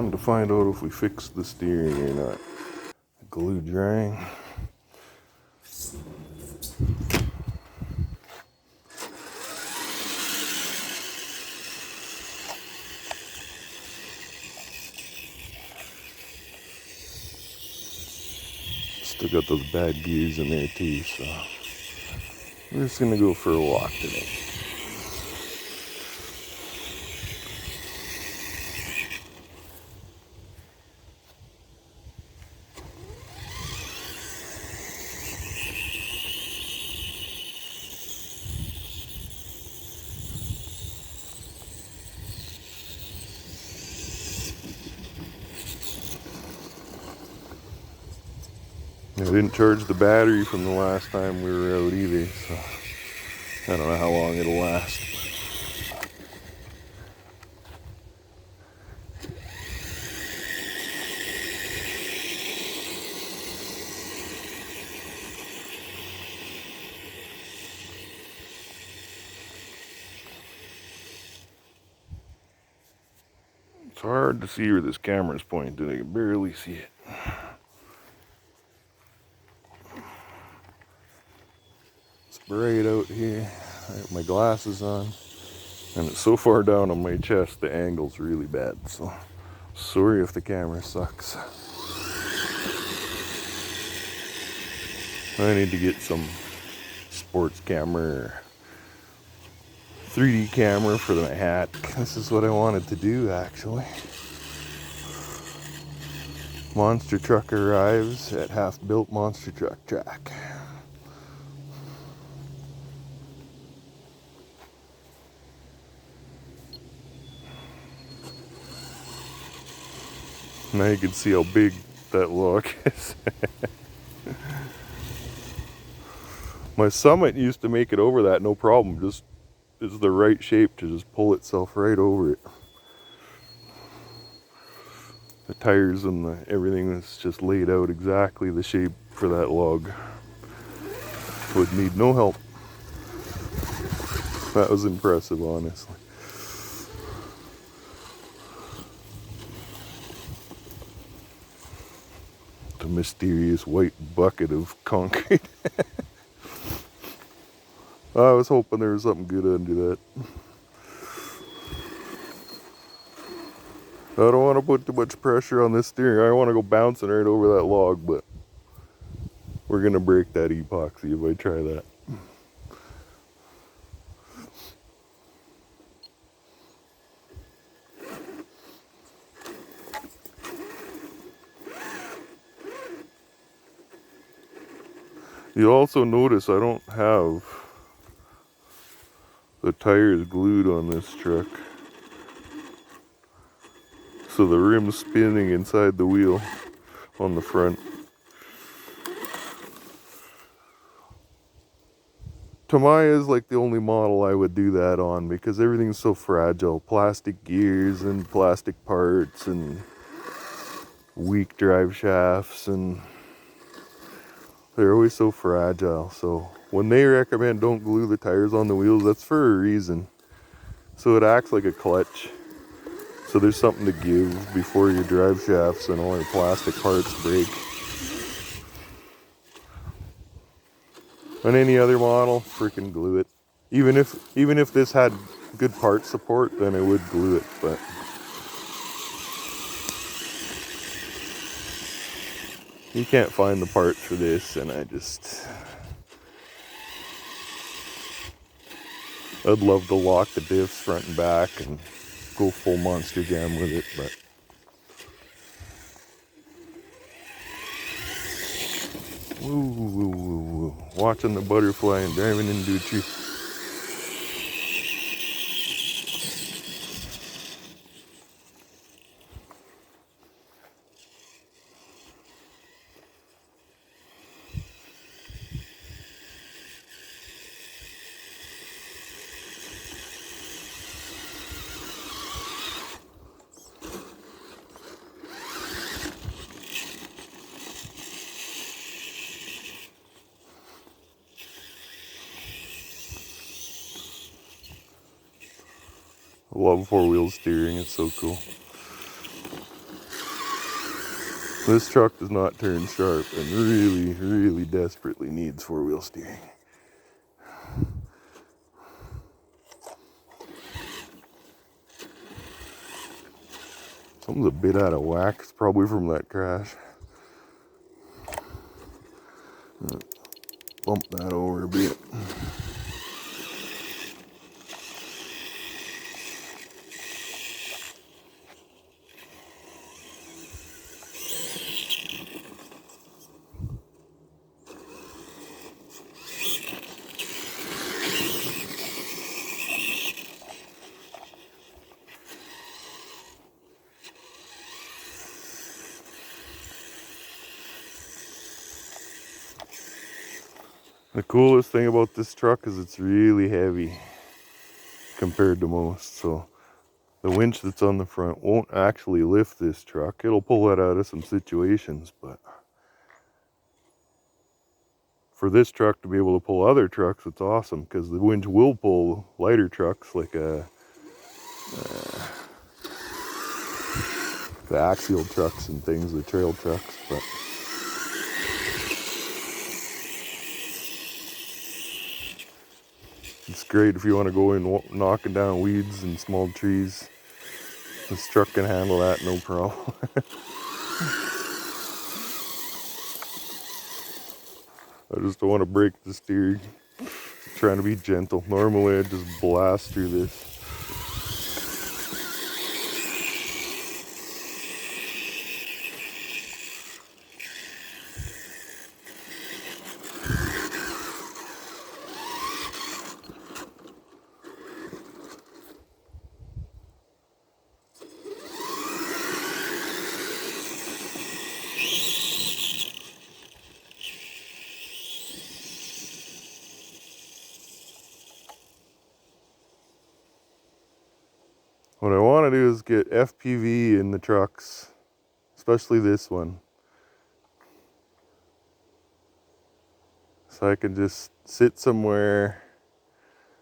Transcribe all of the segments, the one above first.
time to find out if we fixed the steering or not. Glue drying. Still got those bad gears in there too, so we're just gonna go for a walk today. I didn't charge the battery from the last time we were out either, so I don't know how long it'll last. It's hard to see where this camera's pointed. I can barely see it. It's bright out here. I have my glasses on, and it's so far down on my chest the angle's really bad, so sorry if the camera sucks. I need to get some sports camera or 3D camera for my hat. This is what I wanted to do actually. Monster truck arrives at half-built monster truck track. Now you can see how big that log is. My Summit used to make it over that no problem. Just is the right shape to just pull itself right over it. The tires and everything is just laid out exactly the shape for that log. Would need no help. That was impressive, honestly. The mysterious white bucket of concrete. I was hoping there was something good under that. I don't want to put too much pressure on this steering. I want to go bouncing right over that log, but we're going to break that epoxy if I try that. You'll also notice I don't have the tires glued on this truck, so the rim's spinning inside the wheel on the front. Tamiya is like the only model I would do that on because everything's so fragile. Plastic gears and plastic parts and weak drive shafts, and they're always so fragile. So when they recommend don't glue the tires on the wheels, that's for a reason. So it acts like a clutch. So there's something to give before your drive shafts and all your plastic parts break. On any other model, freaking glue it. Even if this had good part support, then I would glue it, but you can't find the parts for this, and I'd love to lock the diffs front and back and go full monster jam with it, but woo, watching the butterfly and driving into a tree. I love four-wheel steering, it's so cool. This truck does not turn sharp and really, really desperately needs four-wheel steering. Something's a bit out of whack. It's probably from that crash. Bump that over a bit. The coolest thing about this truck is it's really heavy compared to most. So the winch that's on the front won't actually lift this truck. It'll pull it out of some situations, but for this truck to be able to pull other trucks, it's awesome because the winch will pull lighter trucks like the axial trucks and things, the trail trucks, but it's great if you want to go in knocking down weeds and small trees. This truck can handle that no problem. I just don't want to break the steering. I'm trying to be gentle. Normally I just blast through this. What I want to do is get FPV in the trucks, especially this one. So I can just sit somewhere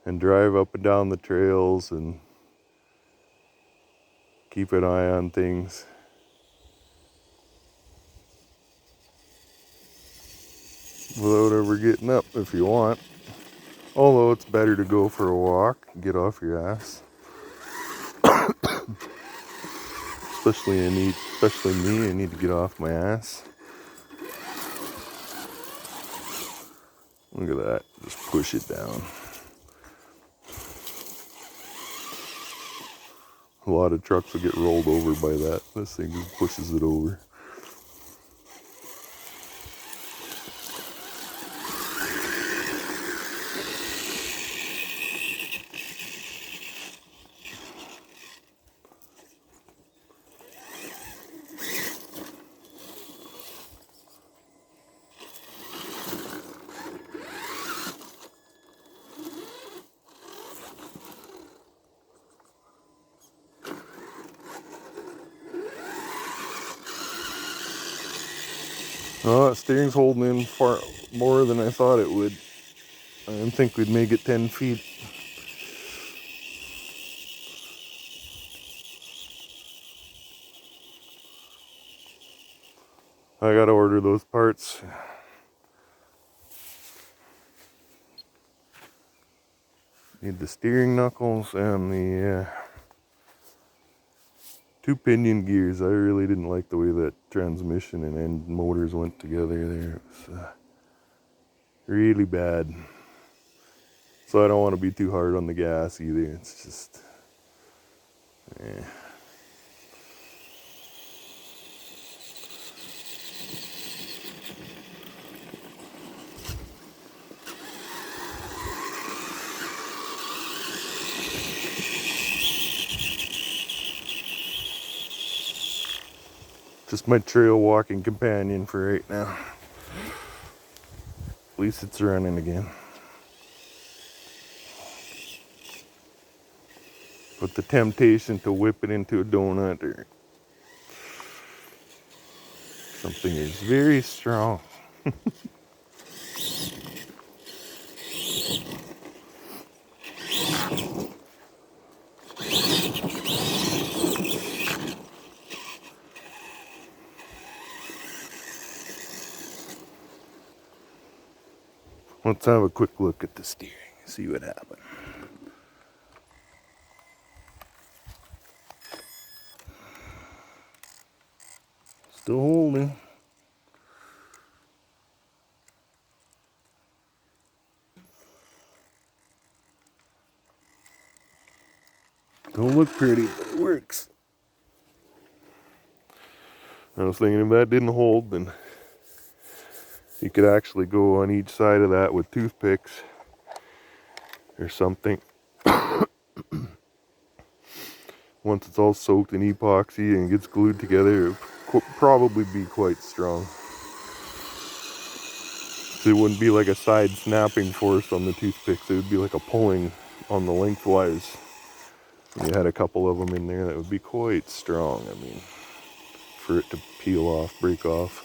and drive up and down the trails and keep an eye on things. Without ever getting up if you want. Although it's better to go for a walk and get off your ass. Especially me, I need to get off my ass. Look at that, just push it down. A lot of trucks will get rolled over by that. This thing just pushes it over. Oh, that steering's holding in far more than I thought it would. I didn't think we'd make it 10 feet. I gotta order those parts. Need the steering knuckles and the 2 pinion gears. I really didn't like the way that transmission and end motors went together there. It was really bad. So I don't want to be too hard on the gas either. It's just, just my trail walking companion for right now. At least it's running again. But the temptation to whip it into a donut or something is very strong. Let's have a quick look at the steering, see what happened. Still holding. Don't look pretty, but it works. I was thinking if that didn't hold, then you could actually go on each side of that with toothpicks or something. Once it's all soaked in epoxy and gets glued together, it would probably be quite strong. So it wouldn't be like a side snapping force on the toothpicks, it would be like a pulling on the lengthwise. You had a couple of them in there, that would be quite strong. I mean, for it to peel off, break off.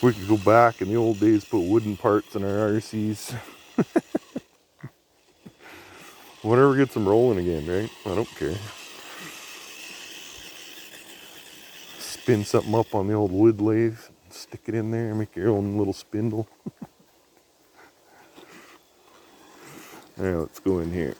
We could go back in the old days, put wooden parts in our RCs. Whatever gets them rolling again, right? I don't care. Spin something up on the old wood lathe, stick it in there, and make your own little spindle. Alright, let's go in here.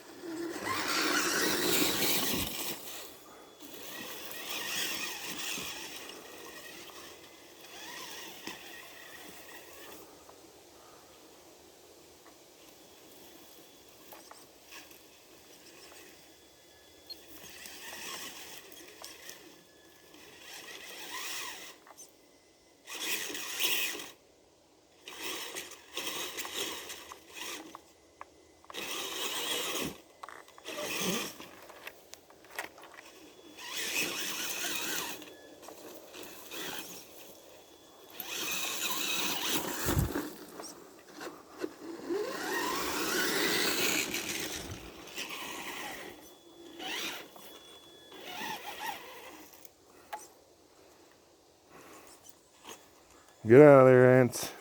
Get out of there, ants.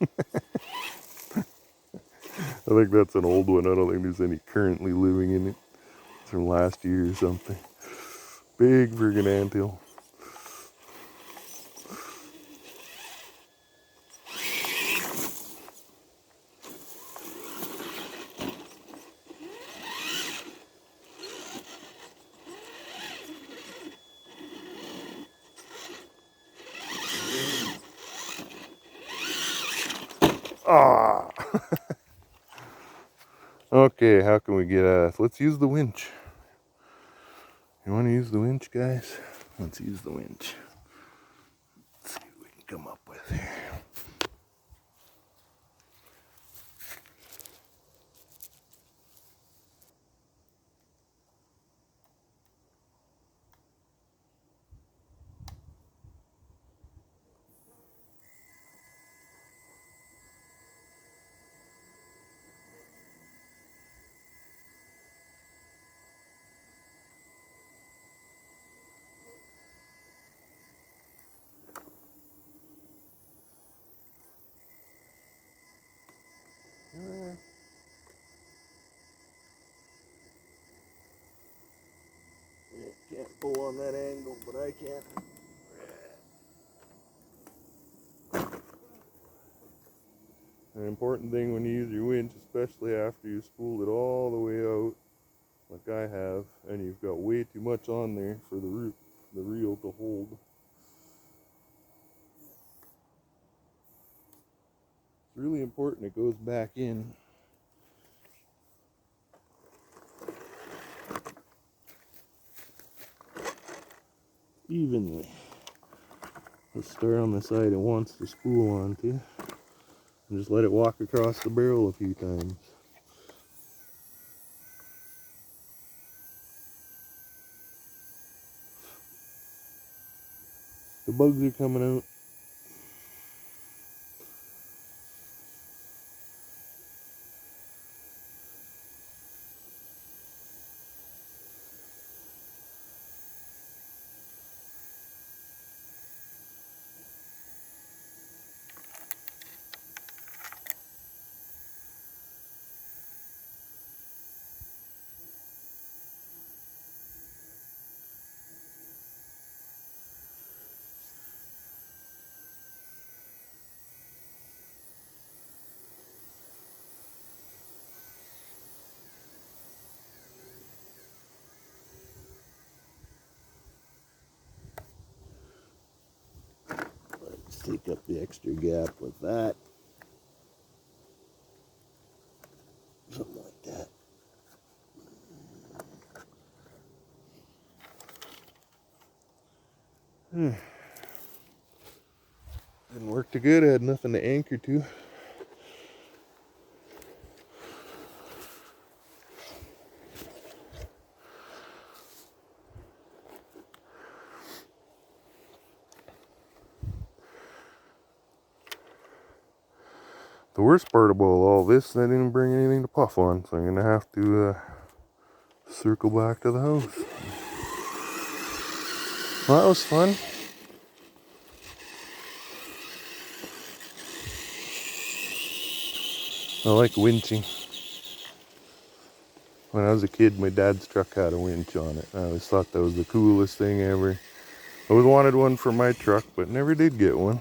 I think that's an old one. I don't think there's any currently living in it. It's from last year or something. Big friggin' anthill. Ah! Okay, how can we get out? Let's use the winch. You want to use the winch, guys? Let's use the winch. Let's see what we can come up with here. Can't pull on that angle, but I can. An important thing when you use your winch, especially after you spooled it all the way out, like I have, and you've got way too much on there for the reel to hold. It's really important it goes back in. Evenly. Let's start on the side it wants to spool onto, and just let it walk across the barrel a few times. The bugs are coming out. take up the extra gap with that. Something like that. Didn't work too good. I had nothing to anchor to. The worst part about all this, I didn't bring anything to puff on, so I'm gonna have to circle back to the house. Well, that was fun. I like winching. When I was a kid, my dad's truck had a winch on it. I always thought that was the coolest thing ever. I always wanted one for my truck, but never did get one.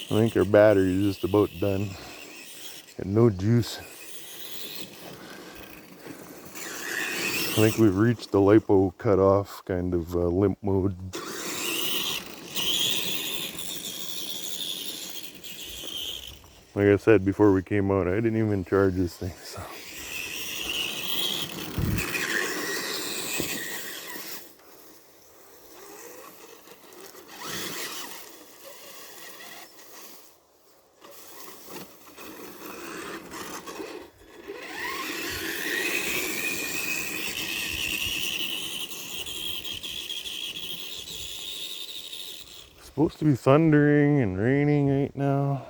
I think our battery is just about done. Got no juice. I think we've reached the lipo cutoff kind of limp mode. Like I said before we came out, I didn't even charge this thing, so. It's supposed to be thundering and raining right now.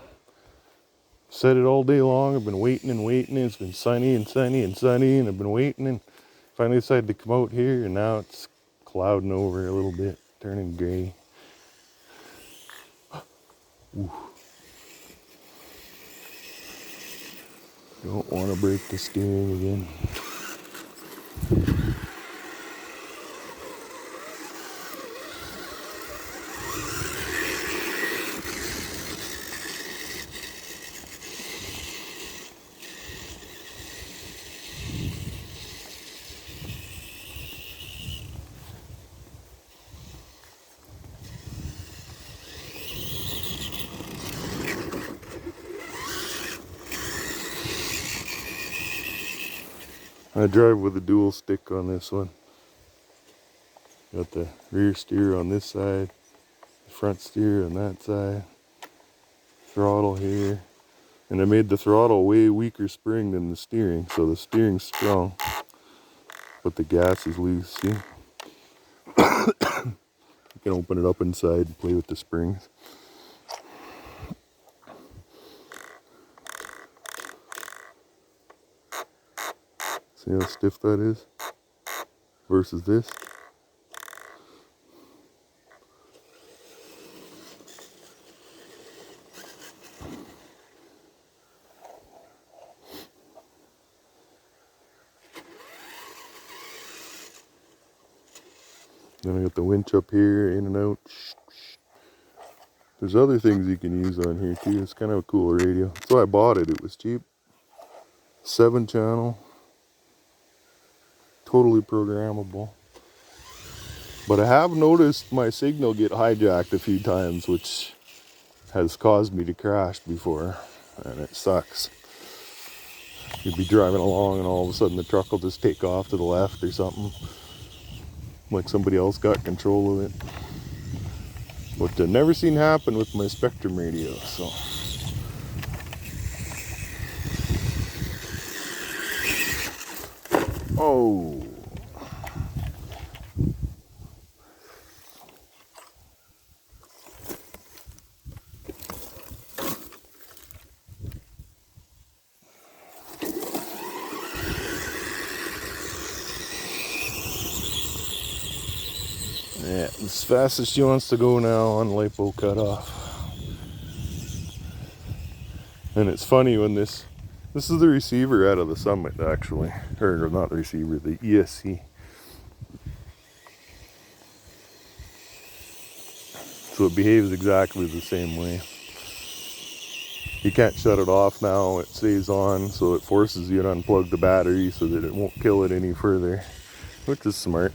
Said it all day long. I've been waiting and waiting. It's been sunny and sunny and sunny, and I've been waiting and finally decided to come out here, and now it's clouding over a little bit, turning gray. Ooh. Don't want to break the steering again. I drive with a dual stick on this one. Got the rear steer on this side, the front steer on that side, throttle here. And I made the throttle way weaker spring than the steering, so the steering's strong, but the gas is loose, see? You can open it up inside and play with the springs. See how stiff that is versus this? Then I got the winch up here, in and out. There's other things you can use on here too. It's kind of a cool radio. That's why I bought it. It was cheap. 7-channel. Totally programmable. But I have noticed my signal get hijacked a few times, which has caused me to crash before, and it sucks. You'd be driving along and all of a sudden the truck will just take off to the left or something, like somebody else got control of it. But I've never seen happen with my Spectrum radio, so. Oh. Yeah, as fast as she wants to go now on lipo cutoff. And it's funny when this is the receiver out of the Summit actually, or not the receiver, the ESC. So it behaves exactly the same way. You can't shut it off now, it stays on, so it forces you to unplug the battery so that it won't kill it any further, which is smart.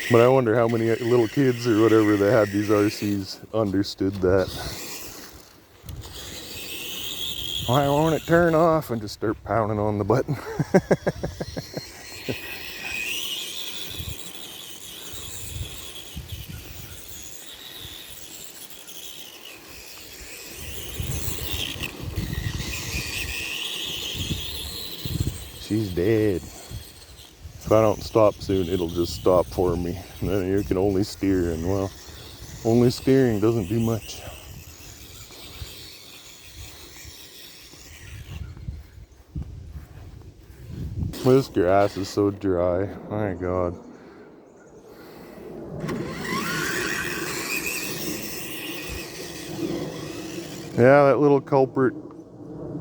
But I wonder how many little kids or whatever that had these RCs understood that. Why won't it turn off? And just start pounding on the button. She's dead. If I don't stop soon, it'll just stop for me. And then you can only steer, and well, only steering doesn't do much. This grass is so dry. My God. Yeah, that little culprit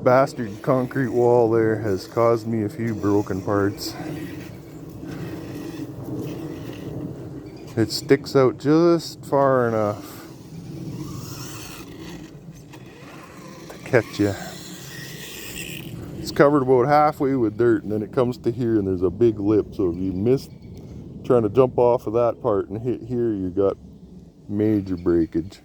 bastard concrete wall there has caused me a few broken parts. It sticks out just far enough to catch you. It's covered about halfway with dirt, and then it comes to here and there's a big lip, so if you miss trying to jump off of that part and hit here, you got major breakage.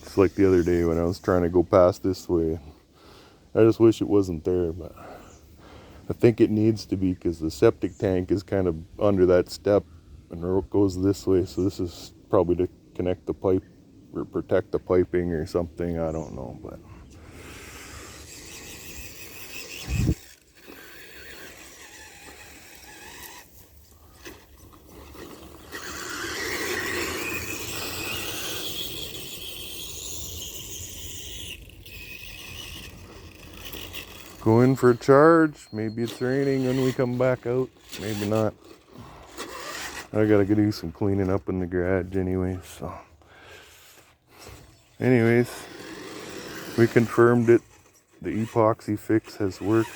It's like the other day when I was trying to go past this way. I just wish it wasn't there, but I think it needs to be, because the septic tank is kind of under that step and the rope goes this way, so this is probably to connect the pipe or protect the piping or something, I don't know, but go in for a charge. Maybe it's raining when we come back out, maybe not. I gotta do some cleaning up in the garage anyways, so anyways, we confirmed it. The epoxy fix has worked.